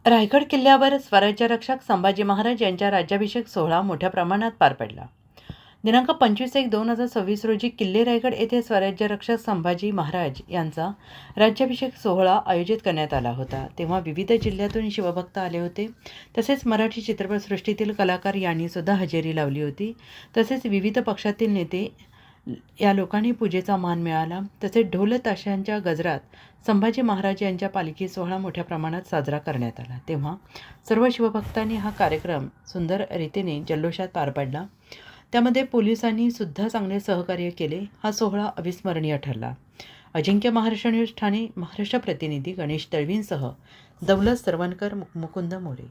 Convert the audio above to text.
रायगड किल्ल्यावर स्वराज्यरक्षक संभाजी महाराज यांचा राज्याभिषेक सोहळा मोठ्या प्रमाणात पार पडला. दिनांक 25/1/2026 रोजी किल्ले रायगड येथे स्वराज्यरक्षक संभाजी महाराज यांचा राज्याभिषेक सोहळा आयोजित करण्यात आला होता. तेव्हा विविध जिल्ह्यातून शिवभक्त आले होते. तसेच मराठी चित्रपटसृष्टीतील कलाकार यांनी सुद्धा हजेरी लावली होती. तसेच विविध पक्षातील नेते या लोकांनी पूजेचा मान मिळाला. तसेच ढोल ताशांच्या गजरात संभाजी महाराज यांच्या पालखी सोहळा मोठ्या प्रमाणात साजरा करण्यात आला. तेव्हा सर्व शिवभक्तांनी हा कार्यक्रम सुंदर रीतीने जल्लोषात पार पाडला. त्यामध्ये पोलिसांनी सुद्धा चांगले सहकार्य केले. हा सोहळा अविस्मरणीय ठरला. अजिंक्य महाराष्ट्र न्यूज ठाणे महाराष्ट्र प्रतिनिधी गणेश दळवींसह दौलत सरवणकर, मुकुंद मोरे.